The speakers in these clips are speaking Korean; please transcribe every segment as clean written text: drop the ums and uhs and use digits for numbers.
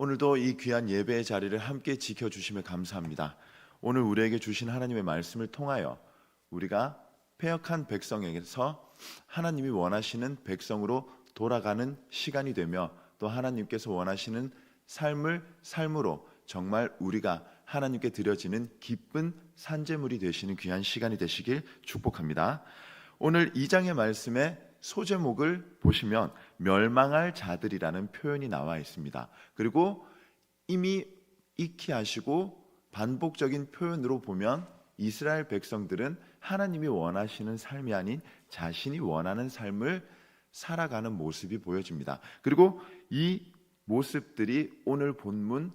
오늘도 이 귀한 예배의 자리를 함께 지켜주심에 감사합니다. 오늘 우리에게 주신 하나님의 말씀을 통하여 우리가 패역한 백성에게서 하나님이 원하시는 백성으로 돌아가는 시간이 되며, 또 하나님께서 원하시는 삶으로 정말 우리가 하나님께 드려지는 기쁜 산제물이 되시는 귀한 시간이 되시길 축복합니다. 오늘 2장의 말씀에 소제목을 보시면 멸망할 자들이라는 표현이 나와 있습니다. 그리고 이미 익히 하시고 반복적인 표현으로 보면 이스라엘 백성들은 하나님이 원하시는 삶이 아닌 자신이 원하는 삶을 살아가는 모습이 보여집니다. 그리고 이 모습들이 오늘 본문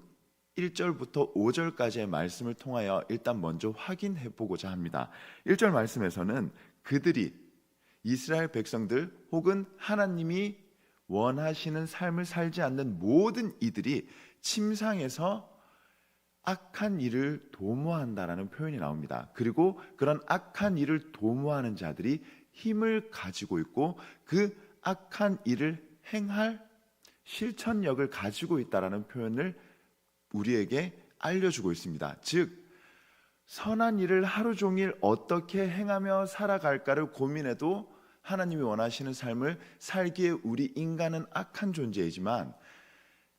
1절부터 5절까지의 말씀을 통하여 일단 먼저 확인해 보고자 합니다. 1절 말씀에서는 그들이, 이스라엘 백성들 혹은 하나님이 원하시는 삶을 살지 않는 모든 이들이 침상에서 악한 일을 도모한다라는 표현이 나옵니다. 그리고 그런 악한 일을 도모하는 자들이 힘을 가지고 있고 그 악한 일을 행할 실천력을 가지고 있다라는 표현을 우리에게 알려주고 있습니다. 즉, 선한 일을 하루 종일 어떻게 행하며 살아갈까를 고민해도 하나님이 원하시는 삶을 살기에 우리 인간은 악한 존재이지만,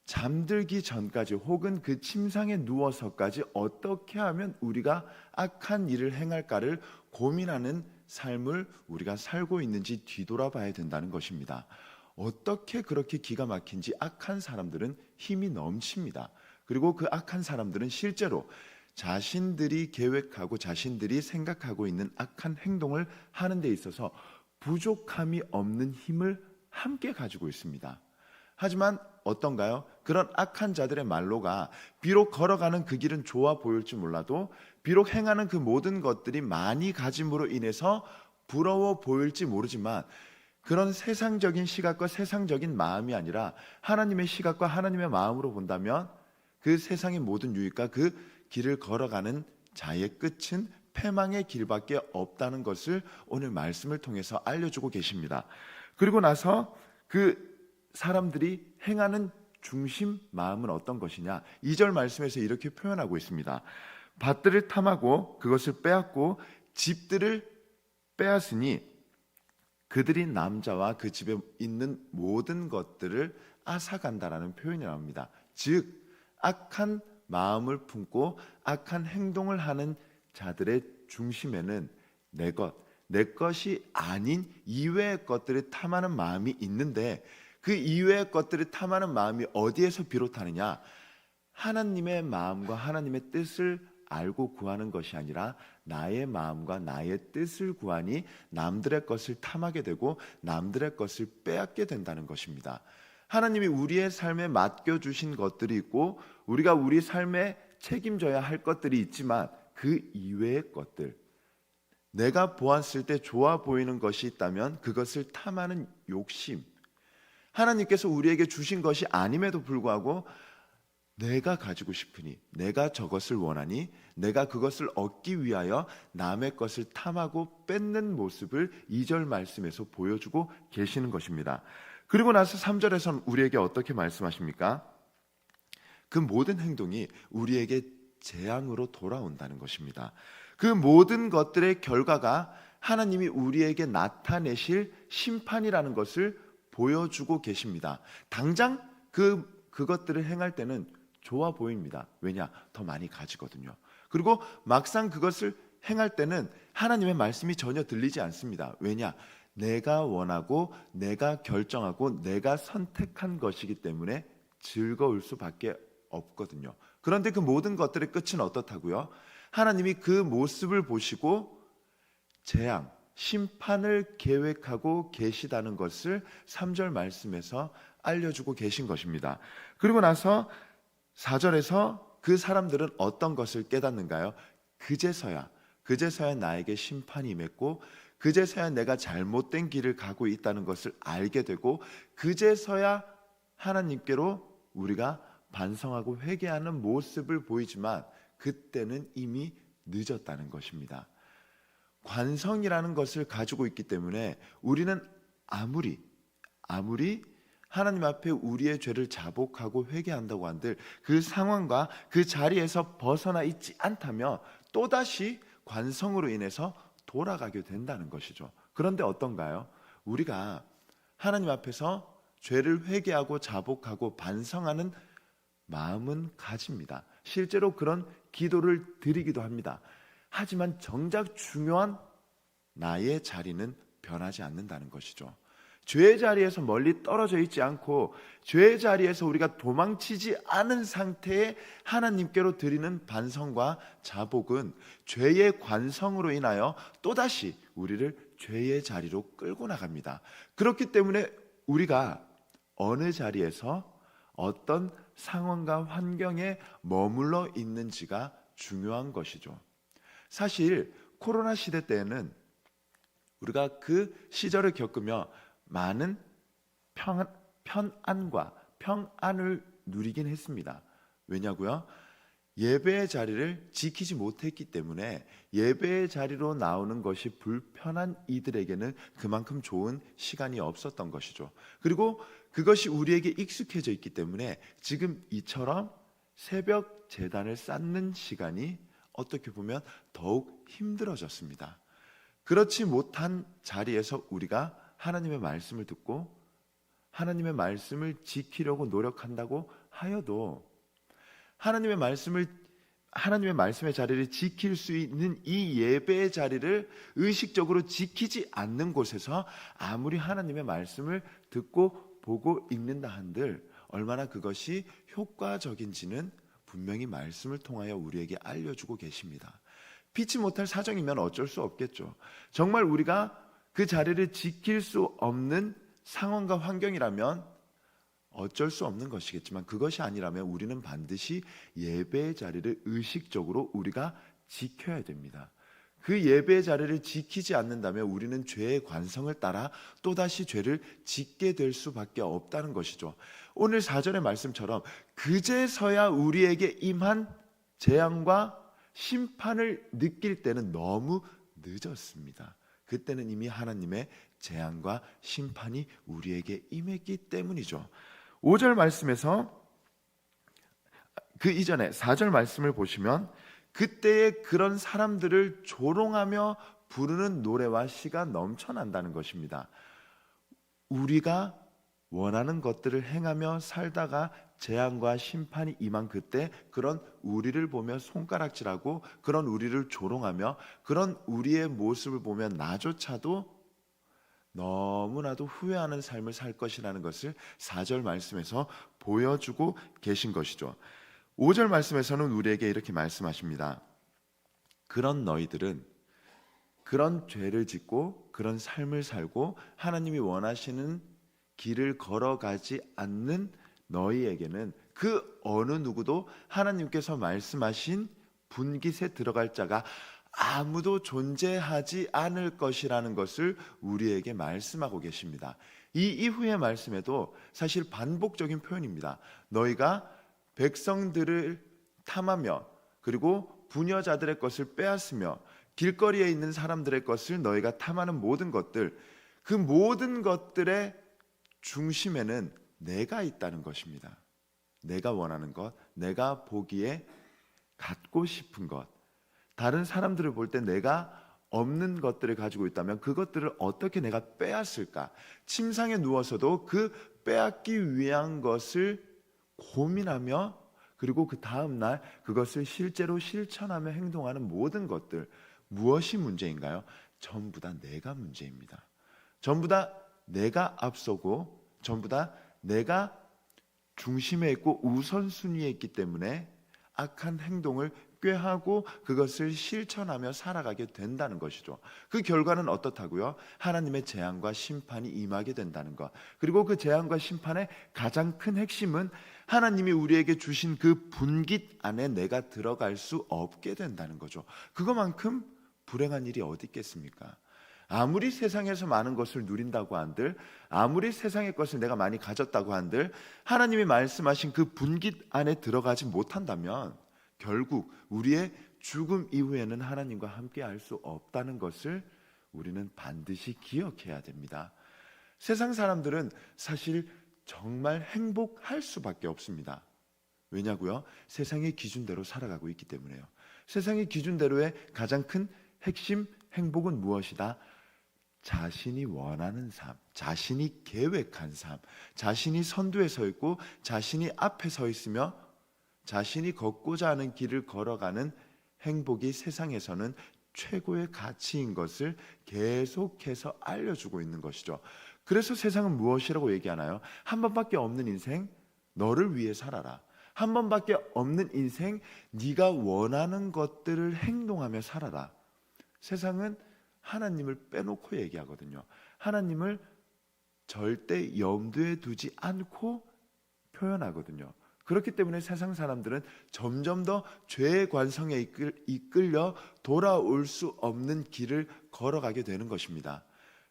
잠들기 전까지 혹은 그 침상에 누워서까지 어떻게 하면 우리가 악한 일을 행할까를 고민하는 삶을 우리가 살고 있는지 뒤돌아봐야 된다는 것입니다. 어떻게 그렇게 기가 막힌지 악한 사람들은 힘이 넘칩니다. 그리고 그 악한 사람들은 실제로 자신들이 계획하고 자신들이 생각하고 있는 악한 행동을 하는 데 있어서 부족함이 없는 힘을 함께 가지고 있습니다. 하지만 어떤가요? 그런 악한 자들의 말로가 비록 걸어가는 그 길은 좋아 보일지 몰라도, 비록 행하는 그 모든 것들이 많이 가짐으로 인해서 부러워 보일지 모르지만, 그런 세상적인 시각과 세상적인 마음이 아니라 하나님의 시각과 하나님의 마음으로 본다면 그 세상의 모든 유익과 그 길을 걸어가는 자의 끝은 패망의 길밖에 없다는 것을 오늘 말씀을 통해서 알려주고 계십니다. 그리고 나서 그 사람들이 행하는 중심 마음은 어떤 것이냐, 2절 말씀에서 이렇게 표현하고 있습니다. 밭들을 탐하고 그것을 빼앗고 집들을 빼앗으니 그들이 남자와 그 집에 있는 모든 것들을 앗아간다라는 표현이 나옵니다. 즉, 악한 마음을 품고 악한 행동을 하는 자들의 중심에는 내 것이 아닌 이외의 것들을 탐하는 마음이 있는데, 그 이외의 것들을 탐하는 마음이 어디에서 비롯하느냐? 하나님의 마음과 하나님의 뜻을 알고 구하는 것이 아니라 나의 마음과 나의 뜻을 구하니 남들의 것을 탐하게 되고 남들의 것을 빼앗게 된다는 것입니다. 하나님이 우리의 삶에 맡겨주신 것들이 있고 우리가 우리 삶에 책임져야 할 것들이 있지만, 그 이외의 것들, 내가 보았을 때 좋아 보이는 것이 있다면 그것을 탐하는 욕심, 하나님께서 우리에게 주신 것이 아님에도 불구하고 내가 가지고 싶으니, 내가 저것을 원하니, 내가 그것을 얻기 위하여 남의 것을 탐하고 뺏는 모습을 2절 말씀에서 보여주고 계시는 것입니다. 그리고 나서 3절에서는 우리에게 어떻게 말씀하십니까? 그 모든 행동이 우리에게 재앙으로 돌아온다는 것입니다. 그 모든 것들의 결과가 하나님이 우리에게 나타내실 심판이라는 것을 보여주고 계십니다. 당장 그것들을 행할 때는 좋아 보입니다. 왜냐? 더 많이 가지거든요. 그리고 막상 그것을 행할 때는 하나님의 말씀이 전혀 들리지 않습니다. 왜냐? 내가 원하고 내가 결정하고 내가 선택한 것이기 때문에 즐거울 수밖에 없거든요. 그런데 그 모든 것들의 끝은 어떻다고요? 하나님이 그 모습을 보시고 재앙, 심판을 계획하고 계시다는 것을 3절 말씀에서 알려주고 계신 것입니다. 그리고 나서 4절에서 그 사람들은 어떤 것을 깨닫는가요? 그제서야 나에게 심판이 임했고, 그제서야 내가 잘못된 길을 가고 있다는 것을 알게 되고, 그제서야 하나님께로 우리가 반성하고 회개하는 모습을 보이지만 그때는 이미 늦었다는 것입니다. 관성이라는 것을 가지고 있기 때문에 우리는 아무리 하나님 앞에 우리의 죄를 자복하고 회개한다고 한들 그 상황과 그 자리에서 벗어나 있지 않다면 또다시 관성으로 인해서 돌아가게 된다는 것이죠. 그런데 어떤가요? 우리가 하나님 앞에서 죄를 회개하고 자복하고 반성하는 마음은 가집니다. 실제로 그런 기도를 드리기도 합니다. 하지만 정작 중요한 나의 자리는 변하지 않는다는 것이죠. 죄의 자리에서 멀리 떨어져 있지 않고 죄의 자리에서 우리가 도망치지 않은 상태에 하나님께로 드리는 반성과 자복은 죄의 관성으로 인하여 또다시 우리를 죄의 자리로 끌고 나갑니다. 그렇기 때문에 우리가 어느 자리에서 어떤 상황과 환경에 머물러 있는지가 중요한 것이죠. 사실 코로나 시대 때에는 우리가 그 시절을 겪으며 많은 편안과 평안을 누리긴 했습니다. 왜냐고요? 예배의 자리를 지키지 못했기 때문에 예배의 자리로 나오는 것이 불편한 이들에게는 그만큼 좋은 시간이 없었던 것이죠. 그리고 그것이 우리에게 익숙해져 있기 때문에 지금 이처럼 새벽 제단을 쌓는 시간이 어떻게 보면 더욱 힘들어졌습니다. 그렇지 못한 자리에서 우리가 하나님의 말씀을 듣고 하나님의 말씀을 지키려고 노력한다고 하여도 하나님의 말씀의 자리를 지킬 수 있는 이 예배의 자리를 의식적으로 지키지 않는 곳에서 아무리 하나님의 말씀을 듣고 보고 읽는다 한들 얼마나 그것이 효과적인지는 분명히 말씀을 통하여 우리에게 알려주고 계십니다. 피치 못할 사정이면 어쩔 수 없겠죠. 정말 우리가 그 자리를 지킬 수 없는 상황과 환경이라면 어쩔 수 없는 것이겠지만 그것이 아니라면 우리는 반드시 예배의 자리를 의식적으로 우리가 지켜야 됩니다. 그 예배의 자리를 지키지 않는다면 우리는 죄의 관성을 따라 또다시 죄를 짓게 될 수밖에 없다는 것이죠. 오늘 4절의 말씀처럼 그제서야 우리에게 임한 재앙과 심판을 느낄 때는 너무 늦었습니다. 그때는 이미 하나님의 재앙과 심판이 우리에게 임했기 때문이죠. 5절 말씀에서 그 이전에 4절 말씀을 보시면 그때에 그런 사람들을 조롱하며 부르는 노래와 시가 넘쳐난다는 것입니다. 우리가 원하는 것들을 행하며 살다가 재앙과 심판이 임한 그때 그런 우리를 보며 손가락질하고 그런 우리를 조롱하며 그런 우리의 모습을 보면 나조차도 너무나도 후회하는 삶을 살 것이라는 것을 4절 말씀에서 보여주고 계신 것이죠. 5절 말씀에서는 우리에게 이렇게 말씀하십니다. 그런 너희들은 그런 죄를 짓고 그런 삶을 살고 하나님이 원하시는 길을 걸어가지 않는 너희에게는 그 어느 누구도 하나님께서 말씀하신 분깃에 들어갈 자가 아무도 존재하지 않을 것이라는 것을 우리에게 말씀하고 계십니다. 이 이후의 말씀에도 사실 반복적인 표현입니다. 너희가 백성들을 탐하며 그리고 부녀자들의 것을 빼앗으며 길거리에 있는 사람들의 것을 너희가 탐하는 모든 것들, 그 모든 것들의 중심에는 내가 있다는 것입니다. 내가 원하는 것, 내가 보기에 갖고 싶은 것, 다른 사람들을 볼 때 내가 없는 것들을 가지고 있다면 그것들을 어떻게 내가 빼앗을까? 침상에 누워서도 그 빼앗기 위한 것을 고민하며 그리고 그 다음 날 그것을 실제로 실천하며 행동하는 모든 것들, 무엇이 문제인가요? 전부 다 내가 문제입니다. 전부 다 내가 앞서고 전부 다 내가 중심에 있고 우선순위에 있기 때문에 악한 행동을 꾀하고 그것을 실천하며 살아가게 된다는 것이죠. 그 결과는 어떻다고요? 하나님의 재앙과 심판이 임하게 된다는 것. 그리고 그 재앙과 심판의 가장 큰 핵심은 하나님이 우리에게 주신 그 분깃 안에 내가 들어갈 수 없게 된다는 거죠. 그것만큼 불행한 일이 어디 있겠습니까? 아무리 세상에서 많은 것을 누린다고 한들, 아무리 세상의 것을 내가 많이 가졌다고 한들 하나님이 말씀하신 그 분깃 안에 들어가지 못한다면 결국 우리의 죽음 이후에는 하나님과 함께 할 수 없다는 것을 우리는 반드시 기억해야 됩니다. 세상 사람들은 사실 정말 행복할 수밖에 없습니다. 왜냐고요? 세상의 기준대로 살아가고 있기 때문에요. 세상의 기준대로의 가장 큰 핵심 행복은 무엇이다? 자신이 원하는 삶, 자신이 계획한 삶, 자신이 선두에 서 있고 자신이 앞에 서 있으며 자신이 걷고자 하는 길을 걸어가는 행복이 세상에서는 최고의 가치인 것을 계속해서 알려주고 있는 것이죠. 그래서 세상은 무엇이라고 얘기하나요? 한 번밖에 없는 인생, 너를 위해 살아라. 한 번밖에 없는 인생, 네가 원하는 것들을 행동하며 살아라. 세상은 하나님을 빼놓고 얘기하거든요. 하나님을 절대 염두에 두지 않고 표현하거든요. 그렇기 때문에 세상 사람들은 점점 더 죄의 관성에 이끌려 돌아올 수 없는 길을 걸어가게 되는 것입니다.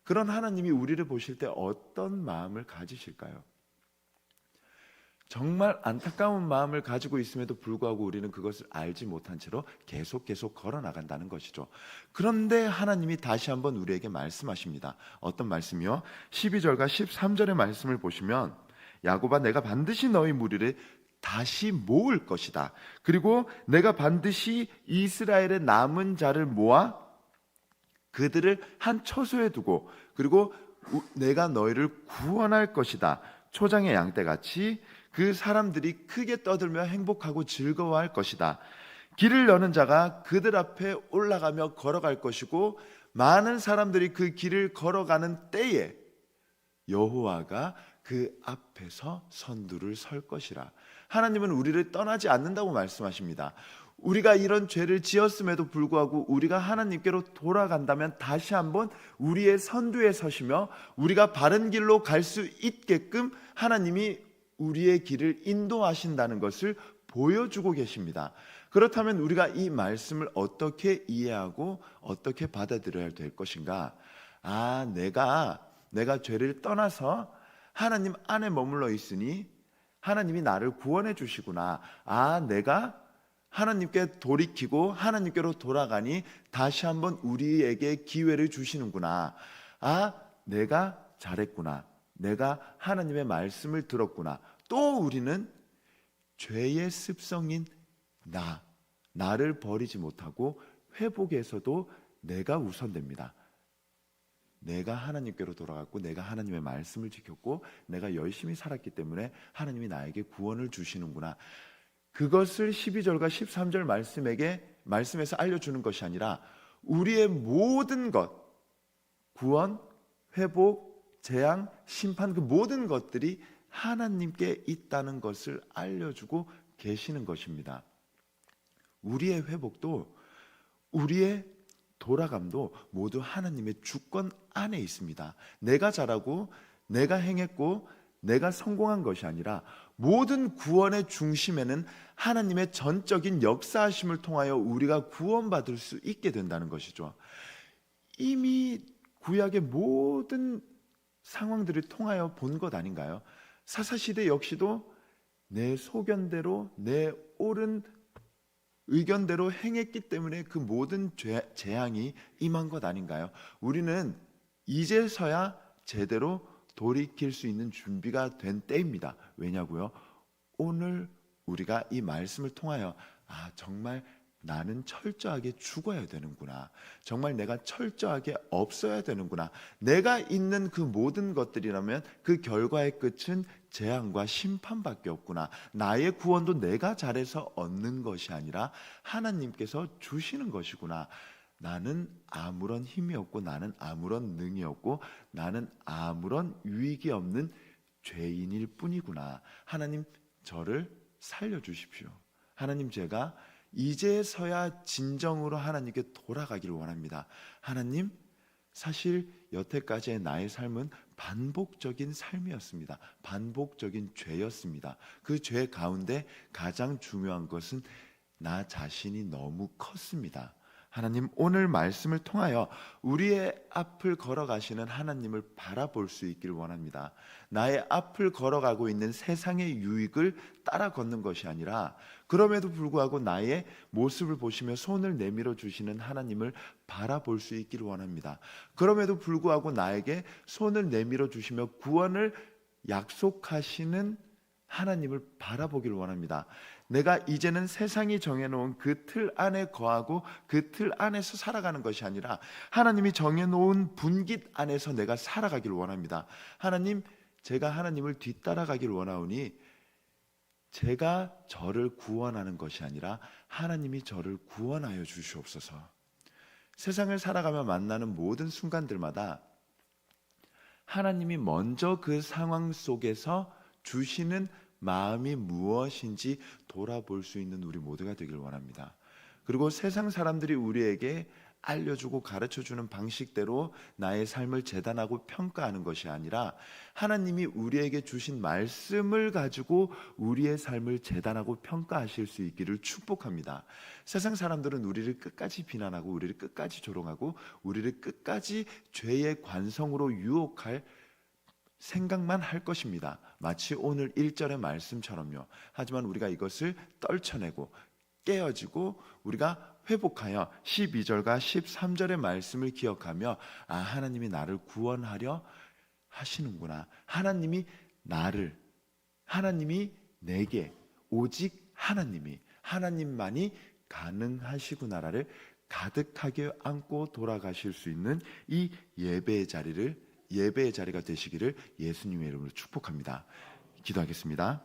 그런 하나님이 우리를 보실 때 어떤 마음을 가지실까요? 정말 안타까운 마음을 가지고 있음에도 불구하고 우리는 그것을 알지 못한 채로 계속 걸어 나간다는 것이죠. 그런데 하나님이 다시 한번 우리에게 말씀하십니다. 어떤 말씀이요? 12절과 13절의 말씀을 보시면 야곱아 내가 반드시 너희 무리를 다시 모을 것이다. 그리고 내가 반드시 이스라엘의 남은 자를 모아 그들을 한 처소에 두고 그리고 내가 너희를 구원할 것이다. 초장의 양떼같이 그 사람들이 크게 떠들며 행복하고 즐거워할 것이다. 길을 여는 자가 그들 앞에 올라가며 걸어갈 것이고 많은 사람들이 그 길을 걸어가는 때에 여호와가 그 앞에서 선두를 설 것이라. 하나님은 우리를 떠나지 않는다고 말씀하십니다. 우리가 이런 죄를 지었음에도 불구하고 우리가 하나님께로 돌아간다면 다시 한번 우리의 선두에 서시며 우리가 바른 길로 갈 수 있게끔 하나님이 우리의 길을 인도하신다는 것을 보여주고 계십니다. 그렇다면 우리가 이 말씀을 어떻게 이해하고 어떻게 받아들여야 될 것인가? 내가 죄를 떠나서 하나님 안에 머물러 있으니 하나님이 나를 구원해 주시구나. 내가 하나님께 돌이키고 하나님께로 돌아가니 다시 한번 우리에게 기회를 주시는구나. 내가 잘했구나. 내가 하나님의 말씀을 들었구나. 또 우리는 죄의 습성인 나를 버리지 못하고 회복에서도 내가 우선됩니다. 내가 하나님께로 돌아갔고 내가 하나님의 말씀을 지켰고 내가 열심히 살았기 때문에 하나님이 나에게 구원을 주시는구나. 그것을 12절과 13절 말씀에서 알려주는 것이 아니라 우리의 모든 것, 구원, 회복, 재앙, 심판 그 모든 것들이 하나님께 있다는 것을 알려주고 계시는 것입니다. 우리의 회복도 우리의 돌아감도 모두 하나님의 주권 안에 있습니다. 내가 잘하고 내가 행했고 내가 성공한 것이 아니라 모든 구원의 중심에는 하나님의 전적인 역사하심을 통하여 우리가 구원받을 수 있게 된다는 것이죠. 이미 구약의 모든 상황들을 통하여 본 것 아닌가요? 사사시대 역시도 내 소견대로 내 옳은 의견대로 행했기 때문에 그 모든 재앙이 임한 것 아닌가요? 우리는 이제서야 제대로 돌이킬 수 있는 준비가 된 때입니다. 왜냐고요? 오늘 우리가 이 말씀을 통하여 정말 나는 철저하게 죽어야 되는구나. 정말 내가 철저하게 없어야 되는구나. 내가 있는 그 모든 것들이라면 그 결과의 끝은 재앙과 심판밖에 없구나. 나의 구원도 내가 잘해서 얻는 것이 아니라 하나님께서 주시는 것이구나. 나는 아무런 힘이 없고 나는 아무런 능이 없고 나는 아무런 유익이 없는 죄인일 뿐이구나. 하나님 저를 살려주십시오. 하나님 제가 이제서야 진정으로 하나님께 돌아가기를 원합니다. 하나님 사실 여태까지의 나의 삶은 반복적인 삶이었습니다. 반복적인 죄였습니다. 그 죄 가운데 가장 중요한 것은 나 자신이 너무 컸습니다. 하나님 오늘 말씀을 통하여 우리의 앞을 걸어가시는 하나님을 바라볼 수 있기를 원합니다. 나의 앞을 걸어가고 있는 세상의 유익을 따라 걷는 것이 아니라 그럼에도 불구하고 나의 모습을 보시며 손을 내밀어 주시는 하나님을 바라볼 수 있기를 원합니다. 그럼에도 불구하고 나에게 손을 내밀어 주시며 구원을 약속하시는 하나님을 바라보기를 원합니다. 내가 이제는 세상이 정해놓은 그 틀 안에 거하고 그 틀 안에서 살아가는 것이 아니라 하나님이 정해놓은 분깃 안에서 내가 살아가기를 원합니다. 하나님, 제가 하나님을 뒤따라가기를 원하오니 제가 저를 구원하는 것이 아니라 하나님이 저를 구원하여 주시옵소서. 세상을 살아가며 만나는 모든 순간들마다 하나님이 먼저 그 상황 속에서 주시는 마음이 무엇인지 돌아볼 수 있는 우리 모두가 되길 원합니다. 그리고 세상 사람들이 우리에게 알려주고 가르쳐주는 방식대로 나의 삶을 재단하고 평가하는 것이 아니라 하나님이 우리에게 주신 말씀을 가지고 우리의 삶을 재단하고 평가하실 수 있기를 축복합니다. 세상 사람들은 우리를 끝까지 비난하고 우리를 끝까지 조롱하고 우리를 끝까지 죄의 관성으로 유혹할 생각만 할 것입니다. 마치 오늘 1절의 말씀처럼요. 하지만 우리가 이것을 떨쳐내고 깨어지고 우리가 회복하여 12절과 13절의 말씀을 기억하며 하나님이 나를 구원하려 하시는구나. 하나님이 내게 오직 하나님만이 가능하시구나를 가득하게 안고 돌아가실 수 있는 이 예배의 자리가 되시기를 예수님의 이름으로 축복합니다. 기도하겠습니다.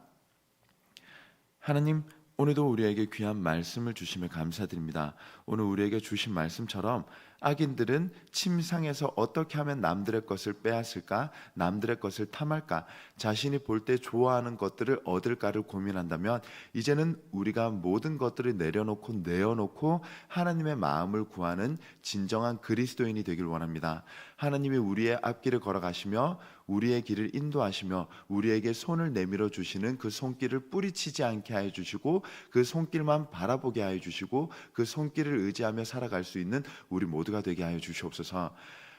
하나님, 오늘도 우리에게 귀한 말씀을 주심에 감사드립니다. 오늘 우리에게 주신 말씀처럼 악인들은 침상에서 어떻게 하면 남들의 것을 빼앗을까, 남들의 것을 탐할까, 자신이 볼 때 좋아하는 것들을 얻을까를 고민한다면 이제는 우리가 모든 것들을 내어놓고 하나님의 마음을 구하는 진정한 그리스도인이 되길 원합니다. 하나님이 우리의 앞길을 걸어가시며 우리의 길을 인도하시며 우리에게 손을 내밀어 주시는 그 손길을 뿌리치지 않게 하여 주시고 그 손길만 바라보게 하여 주시고 그 손길을 의지하며 살아갈 수 있는 우리 모두가 되게 하여 주시옵소서.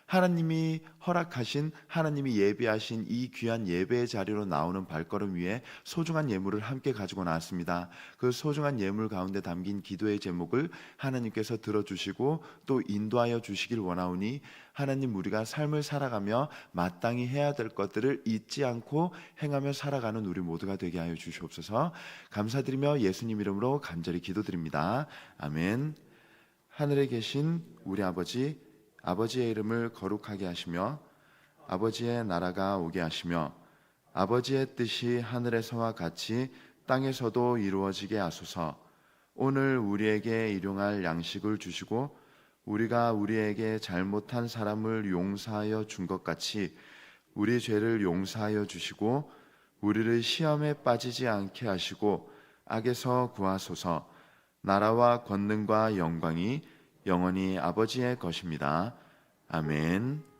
하나님이 허락하신, 하나님이 예비하신 이 귀한 예배의 자리로 나오는 발걸음 위에 소중한 예물을 함께 가지고 나왔습니다. 그 소중한 예물 가운데 담긴 기도의 제목을 하나님께서 들어주시고 또 인도하여 주시길 원하오니 하나님, 우리가 삶을 살아가며 마땅히 해야 될 것들을 잊지 않고 행하며 살아가는 우리 모두가 되게 하여 주시옵소서. 감사드리며 예수님 이름으로 간절히 기도드립니다. 아멘. 하늘에 계신 우리 아버지의 이름을 거룩하게 하시며 아버지의 나라가 오게 하시며 아버지의 뜻이 하늘에서와 같이 땅에서도 이루어지게 하소서. 오늘 우리에게 일용할 양식을 주시고 우리가 우리에게 잘못한 사람을 용서하여 준 것 같이 우리 죄를 용서하여 주시고 우리를 시험에 빠지지 않게 하시고 악에서 구하소서. 나라와 권능과 영광이 영원히 아버지의 것입니다. 아멘.